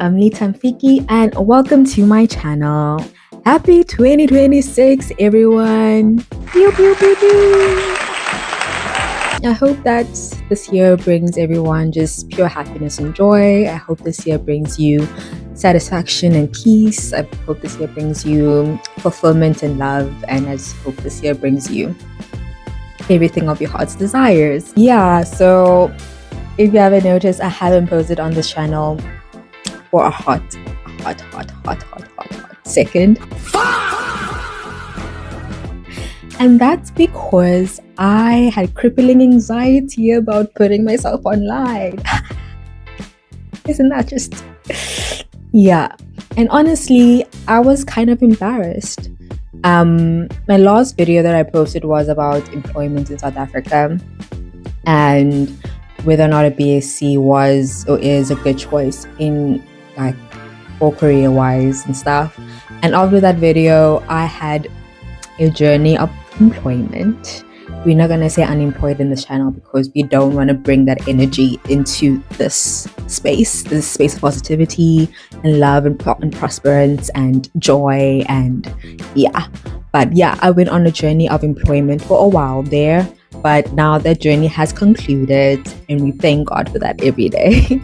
I'm Lita Mfiki and welcome to my channel. Happy 2026, everyone! Pew, pew, pew, pew. I hope that this year brings everyone just pure happiness and joy. I hope this year brings you satisfaction and peace. I hope this year brings you fulfillment and love. And I just hope this year brings you everything of your heart's desires. Yeah, so if you haven't noticed, I haven't posted on this channel for a hot second. And that's because I had crippling anxiety about putting myself online. Isn't that just... Yeah. And honestly, I was kind of embarrassed. My last video that I posted was about employment in South Africa and whether or not a BSc was or is a good choice in like for career wise and stuff. And after that video, I had a journey of employment. We're not gonna say unemployed in this channel because we don't want to bring that energy into this space of positivity and love and prosperance and joy and yeah. But yeah, I went on a journey of employment for a while there, but now that journey has concluded and we thank God for that every day.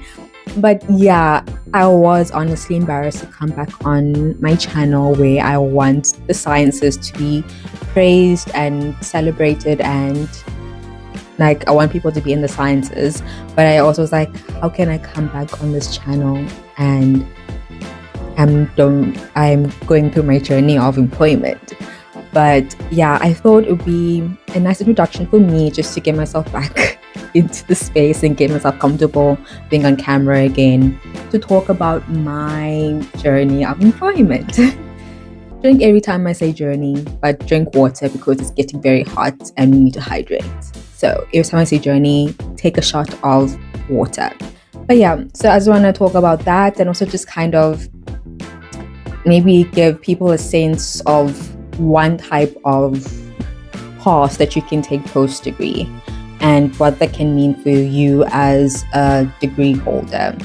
But yeah, I was honestly embarrassed to come back on my channel where I want the sciences to be praised and celebrated and like I want people to be in the sciences. But I also was like, how can I come back on this channel and I'm going through my journey of employment. But yeah, I thought it would be a nice introduction for me just to get myself back into the space and get myself comfortable being on camera again to talk about my journey of employment. Drink every time I say journey, but drink water because it's getting very hot and we need to hydrate. So every time I say journey, take a shot of water. But yeah, so I just want to talk about that and also just kind of maybe give people a sense of one type of path that you can take post-degree and what that can mean for you as a degree holder.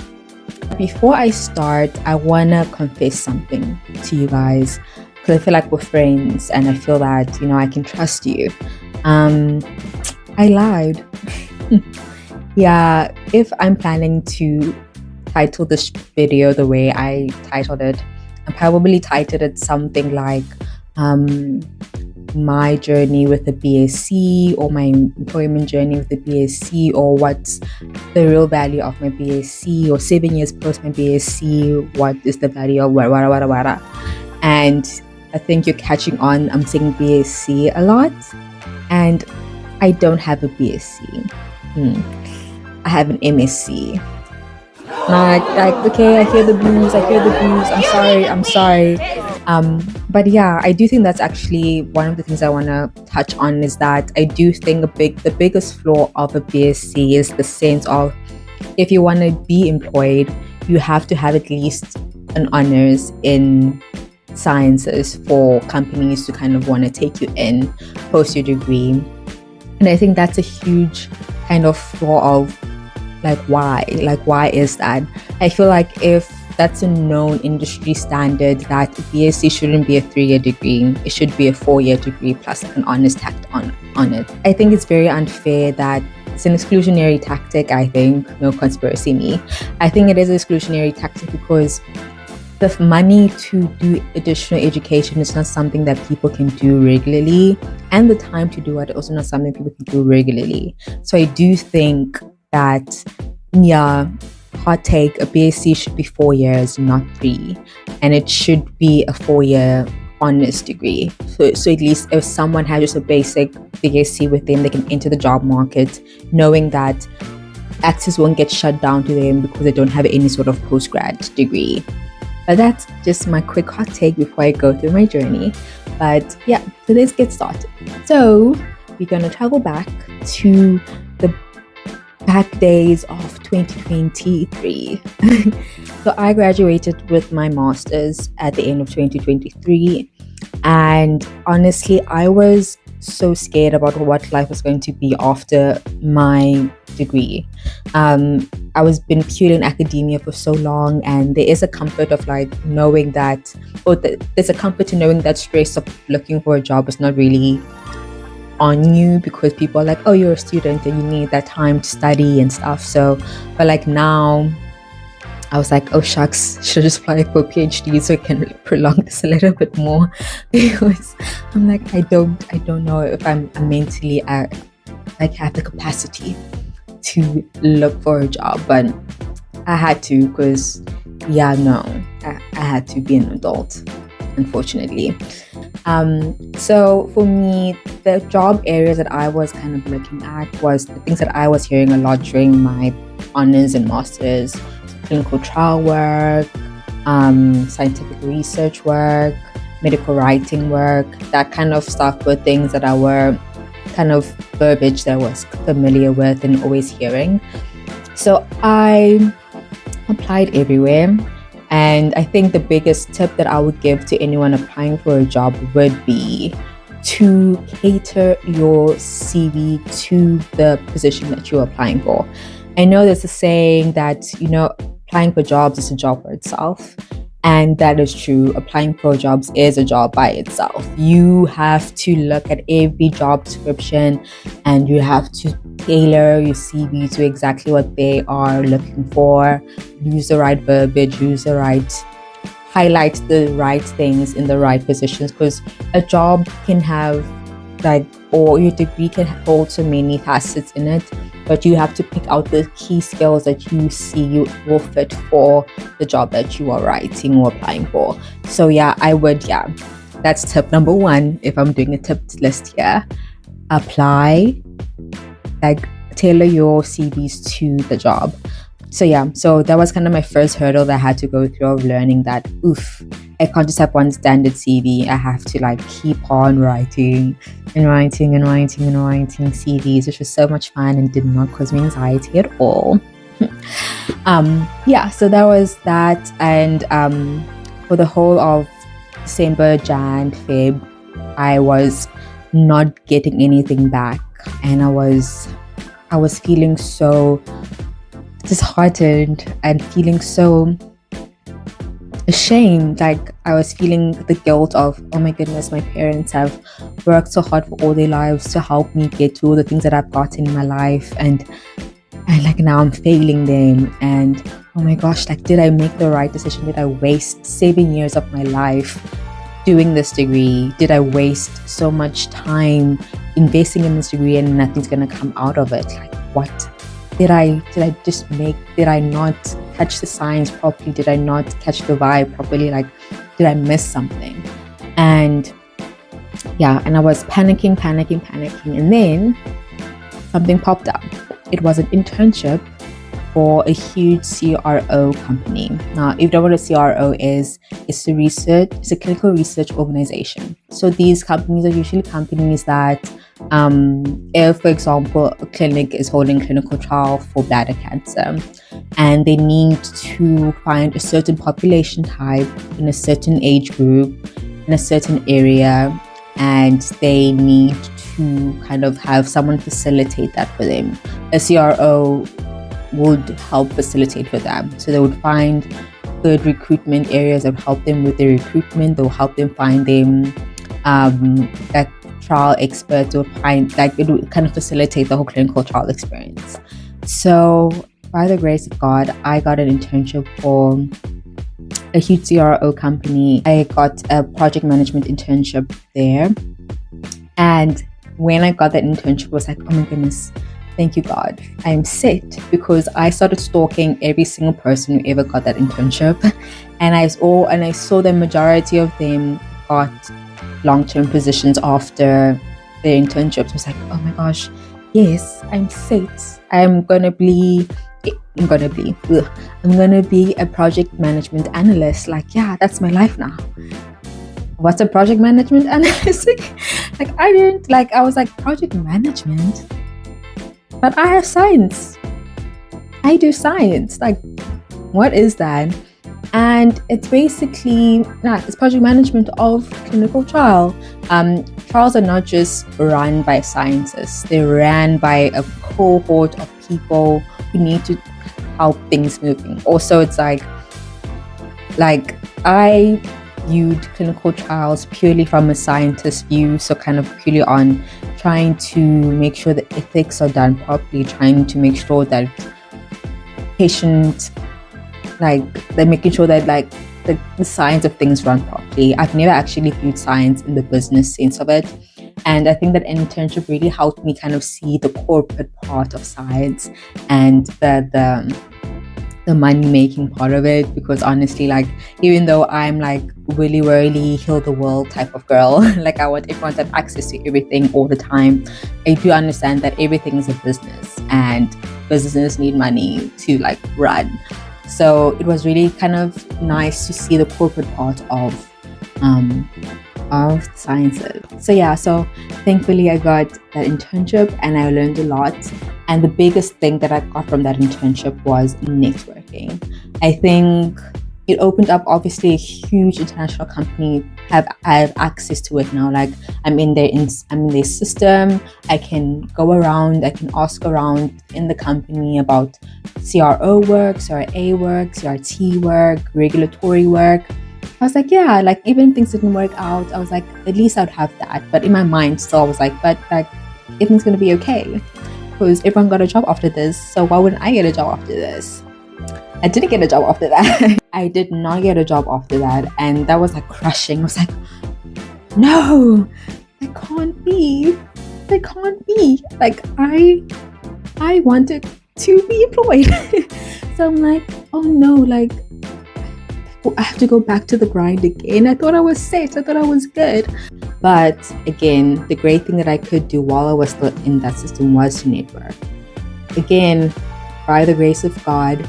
Before I start, I want to confess something to you guys because I feel like we're friends and I feel that, you know, I can trust you. I lied. Yeah, if I'm planning to title this video the way I titled it, I probably titled it something like my journey with the BSc or my employment journey with the BSc or what's the real value of my BSc or 7 years post my BSc, what is the value of wara. And I think you're catching on, I'm saying BSc a lot and I don't have a BSc. I have an MSc. Like okay, I hear the blues, I'm sorry. But yeah, I do think that's actually one of the things I want to touch on is that I do think the biggest flaw of a BSc is the sense of if you want to be employed, you have to have at least an honors in sciences for companies to kind of want to take you in post your degree. And I think that's a huge kind of flaw of why is that? I feel like if that's a known industry standard that BSc shouldn't be a 3-year degree, it should be a 4-year degree plus an honors tacked on it. I think it's very unfair that it's an exclusionary tactic. I think, no conspiracy me, I think it is an exclusionary tactic because the money to do additional education is not something that people can do regularly, and the time to do it is also not something people can do regularly. So I do think that, yeah, hot take, a BSc should be 4 years, not 3, and it should be a 4-year honors degree. So at least if someone has just a basic BSc within, they can enter the job market knowing that access won't get shut down to them because they don't have any sort of post-grad degree. But that's just my quick hot take before I go through my journey. But yeah, so let's get started. So we're gonna travel back to the back days of 2023. So I graduated with my master's at the end of 2023, and honestly I was so scared about what life was going to be after my degree. I was been pure in academia for so long, and there is a comfort of like knowing that, there's a comfort to knowing that stress of looking for a job is not really on you, because people are like, oh, you're a student and you need that time to study and stuff. So, but like now, I was like, oh shucks, should I just apply for a PhD so I can prolong this a little bit more? Because I'm like, I don't know if I'm mentally like have the capacity to look for a job, but I had to, because I had to be an adult, unfortunately. So for me, the job areas that I was kind of looking at was the things that I was hearing a lot during my honors and masters: clinical trial work, scientific research work, medical writing work. That kind of stuff were things that I were kind of verbiage that I was familiar with and always hearing. So I applied everywhere. And I think the biggest tip that I would give to anyone applying for a job would be to cater your CV to the position that you're applying for. I know there's a saying that, applying for jobs is a job for itself. And that is true. Applying for jobs is a job by itself. You have to look at every job description and you have to tailor your CV to exactly what they are looking for. Use the right verbiage, highlight the right things in the right positions, because a job can have or your degree can hold so many facets in it, but you have to pick out the key skills that you see you will fit for the job that you are writing or applying for. So that's tip number one. If I'm doing a tip list here, apply, tailor your CVs to the job. So that was kind of my first hurdle that I had to go through, of learning that I can't just have one standard CV. I have to keep on writing CVs, which was so much fun and did not cause me anxiety at all. So that was that. And for the whole of December, Jan, Feb, I was not getting anything back, and I was feeling so disheartened and feeling so ashamed. I was feeling the guilt of, oh my goodness, my parents have worked so hard for all their lives to help me get to all the things that I've gotten in my life, and now I'm failing them. And oh my gosh, did I make the right decision? Did I waste 7 years of my life doing this degree? Did I waste so much time investing in this degree and nothing's gonna come out of it? What did I not catch the signs properly? Did I not catch the vibe properly? Did I miss something? And I was panicking, and then something popped up. It was an internship for a huge CRO company. Now, if you don't know what a CRO is, it's a clinical research organization. So these companies are usually companies that, if, for example, a clinic is holding a clinical trial for bladder cancer, and they need to find a certain population type in a certain age group in a certain area, and they need to kind of have someone facilitate that for them. A CRO would help facilitate for them. So they would find good recruitment areas that would help them with their recruitment. They'll help them find them that trial experts would find, it would kind of facilitate the whole clinical trial experience. So by the grace of God, I got an internship for a huge CRO company. I got a project management internship there. And when I got that internship, I was like, oh my goodness, thank you, God. I'm set, because I started stalking every single person who ever got that internship. And I saw the majority of them got long-term positions after their internships. I was like, oh my gosh, yes, I'm set. I'm gonna be a project management analyst. That's my life now. What's a project management analyst? I was like, project management? But I have science. I do science. What is that? And it's basically it's project management of clinical trial. trials are not just run by scientists, they're ran by a cohort of people who need to help things moving. Also, it's like I viewed clinical trials purely from a scientist view, so kind of purely on trying to make sure that ethics are done properly, trying to make sure that patient, like they're making sure that like the science of things run properly. I've never actually viewed science in the business sense of it. And I think that internship really helped me kind of see the corporate part of science and the money making part of it, because honestly, like, even though I'm like really heal the world type of girl, like I want everyone to have access to everything all the time, I do understand that everything is a business and businesses need money to like run. So it was really kind of nice to see the corporate part of sciences. So yeah, so thankfully I got that internship and I learned a lot. And the biggest thing that I got from that internship was networking. I think it opened up, obviously, a huge international company. I have access to it now. Like I'm in their system. I can go around. I can ask around in the company about CRO work, CRA work, CRT work, regulatory work. I was like, yeah, like even if things didn't work out, I was like, at least I'd have that. But in my mind, still, I was like, but like everything's gonna be okay, because everyone got a job after this. So why wouldn't I get a job after this? I didn't get a job after that. I did not get a job after that. And that was like crushing. I was like, no, that can't be. That can't be. Like I wanted to be employed. So I'm like, oh no, like I have to go back to the grind again. I thought I was set. I thought I was good. But again, the great thing that I could do while I was still in that system was to network. Again, by the grace of God,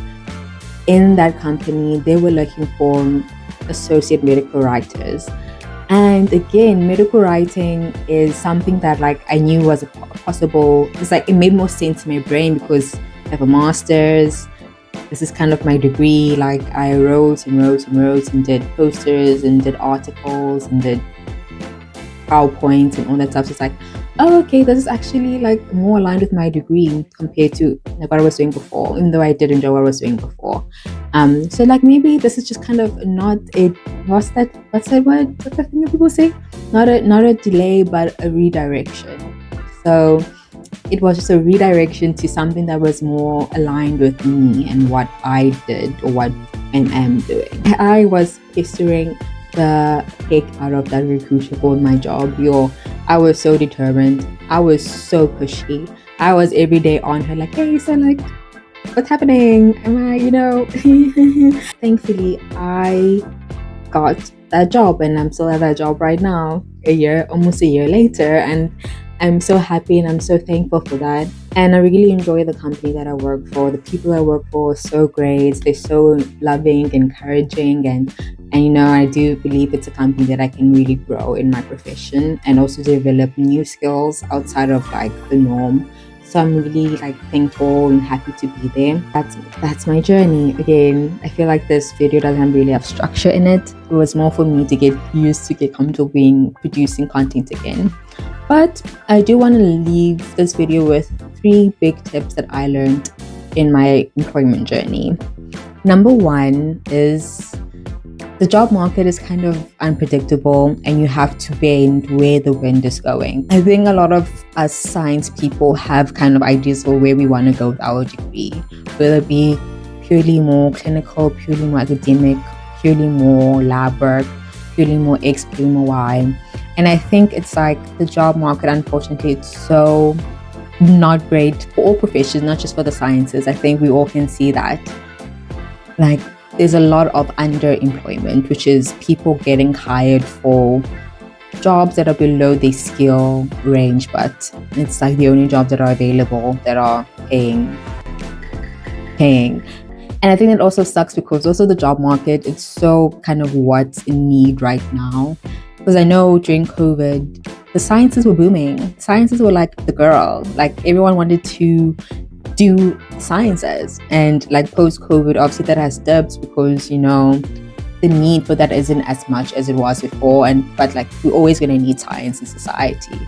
in that company, they were looking for associate medical writers. And again, medical writing is something that like I knew was a possible. It's like it made more sense in my brain because I have a master's. This is kind of my degree. Like I wrote and did posters and did articles and did PowerPoint and all that stuff. So it's like, oh, okay, this is actually like more aligned with my degree compared to like what I was doing before, even though I did enjoy what I was doing before. So like maybe this is just kind of not a what's that word? What's that thing that people say? Not a delay, but a redirection. So it was just a redirection to something that was more aligned with me and what I did or what I am doing. I was pestering the heck out of that recruiter for my job. I was so determined. I was so pushy. I was every day on her like, hey, so like, what's happening? Am I, Thankfully, I got that job and I'm still at that job right now, almost a year later. And I'm so happy and I'm so thankful for that. And I really enjoy the company that I work for. The people I work for are so great. They're so loving, encouraging, and I do believe it's a company that I can really grow in my profession and also develop new skills outside of like the norm. So I'm really like thankful and happy to be there. That's my journey. Again, I feel like this video doesn't really have structure in it. It was more for me to get used to get comfortable producing content again. But I do want to leave this video with 3 big tips that I learned in my employment journey. Number 1 is the job market is kind of unpredictable and you have to bend where the wind is going. I think a lot of us science people have kind of ideas for where we want to go with our degree, whether it be purely more clinical, purely more academic, purely more lab work, purely more X, purely more Y. And I think it's like the job market, unfortunately, it's so not great for all professions, not just for the sciences. I think we all can see that. Like, there's a lot of underemployment, which is people getting hired for jobs that are below their skill range, but it's like the only jobs that are available that are paying. And I think it also sucks because also the job market, it's so kind of what's in need right now. Because I know during COVID, the sciences were booming. Sciences were like the girl. Like everyone wanted to do sciences. And like post-COVID, obviously that has dips because, the need for that isn't as much as it was before, but like we're always going to need science in society.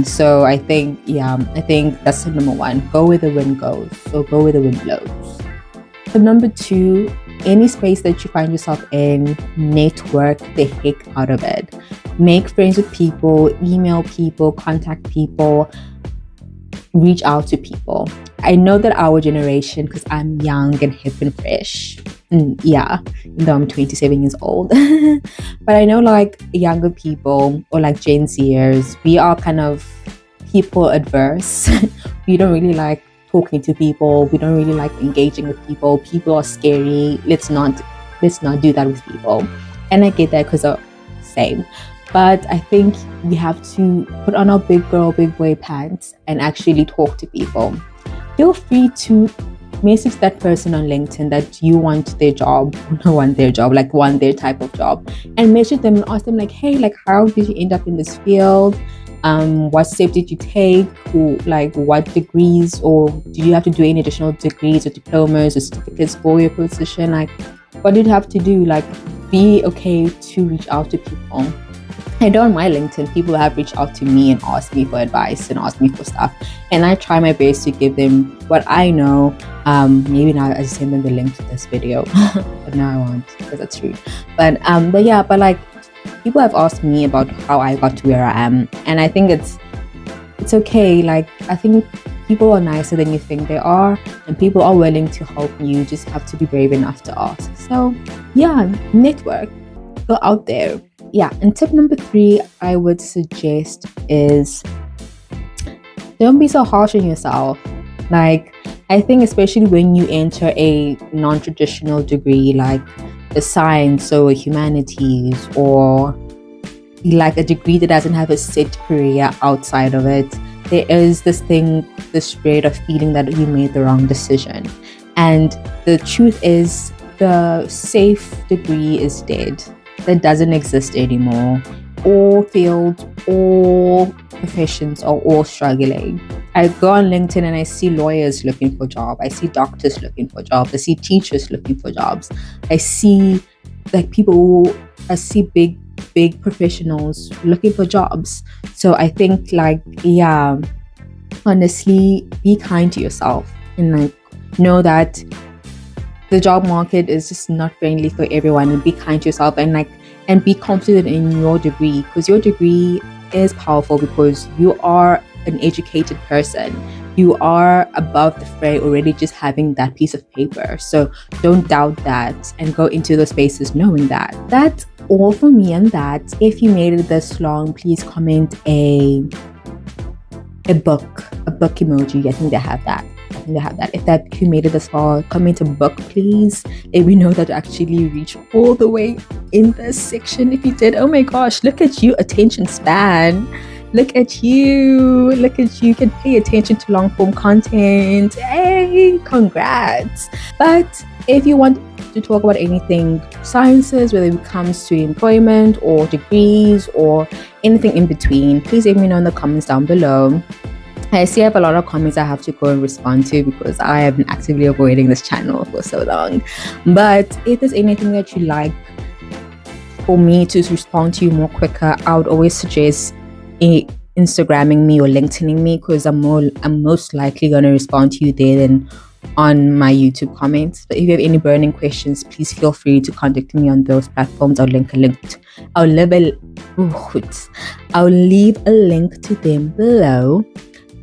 So I think that's the number one. Go where the wind goes. So go where the wind blows. So number two, any space that you find yourself in, network the heck out of it. Make friends with people, email people, contact people, reach out to people. I know that our generation, because I'm young and hip and fresh, even though I'm 27 years old, but I know like younger people or like Gen Zers, we are kind of people adverse. We don't really like talking to people. We don't really like engaging with people. People are scary. Let's not do that with people. And I get that because of same. But I think we have to put on our big girl, big boy pants and actually talk to people. Feel free to message that person on LinkedIn that you want their job, want their type of job, and message them and ask them like, hey, like, how did you end up in this field? What step did you take? Like, what degrees, or do you have to do any additional degrees or diplomas or certificates for your position? Like, what did you have to do? Like, be okay to reach out to people. I know on my LinkedIn, people have reached out to me and asked me for advice and asked me for stuff. And I try my best to give them what I know. Maybe now I just send them the link to this video. But now I won't, because that's rude. But like, people have asked me about how I got to where I am. And I think it's okay. Like, I think people are nicer than you think they are. And people are willing to help you. You just have to be brave enough to ask. So yeah, network. Go out there. Yeah, and tip number 3 I would suggest is don't be so harsh on yourself. Like, I think especially when you enter a non-traditional degree like the science or humanities, or like a degree that doesn't have a set career outside of it, there is this spread of feeling that you made the wrong decision. And the truth is, the safe degree is dead. That doesn't exist anymore. All fields, all professions are all struggling. I go on LinkedIn and I see lawyers looking for jobs. I see doctors looking for jobs. I see teachers looking for jobs. I see big professionals looking for jobs. So I think honestly, be kind to yourself and know that the job market is just not friendly for everyone, and be kind to yourself and be confident in your degree, because your degree is powerful because you are an educated person. You are above the fray already just having that piece of paper. So don't doubt that and go into those spaces knowing that. That's all for me on that. If you made it this long, please comment a book emoji. I think they have that. If you made it this far, comment a book, please. Let me know that you actually reached all the way in this section. If you did, oh my gosh, look at you, attention span. Look at you. You can pay attention to long form content. Hey, congrats. But if you want to talk about anything sciences, whether it comes to employment or degrees or anything in between, please let me know in the comments down below. I see I have a lot of comments I have to go and respond to because I have been actively avoiding this channel for so long. But if there's anything that you like for me to respond to you more quicker, I would always suggest Instagramming me or LinkedIning me, because I'm most likely going to respond to you there than on my YouTube comments. But if you have any burning questions, please feel free to contact me on those platforms. I'll leave a link to them below.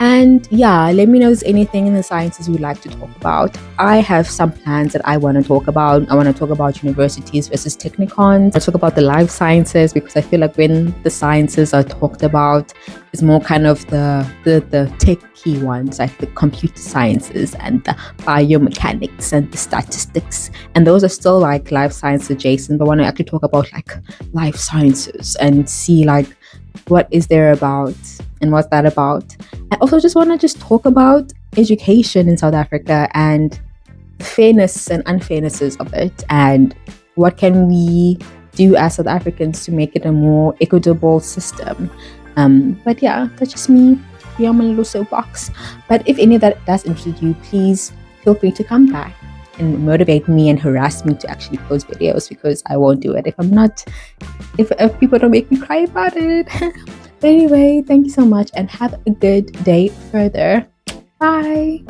And yeah, let me know if there's anything in the sciences you'd like to talk about. I have some plans that I want to talk about. I want to talk about universities versus technicons. I'll talk about the life sciences, because I feel like when the sciences are talked about, it's more kind of the techie ones, like the computer sciences and the biomechanics and the statistics. And those are still like life science adjacent, but I want to actually talk about like life sciences and see like what is there about and what's that about. I also just want to talk about education in South Africa and fairness and unfairnesses of it, and what can we do as South Africans to make it a more equitable system. But yeah, that's just me. Yeah, my little soapbox. But if any of that does interest you, please feel free to come back. and motivate me and harass me to actually post videos, because I won't do it if people don't make me cry about it. But anyway, thank you so much and have a good day further. Bye.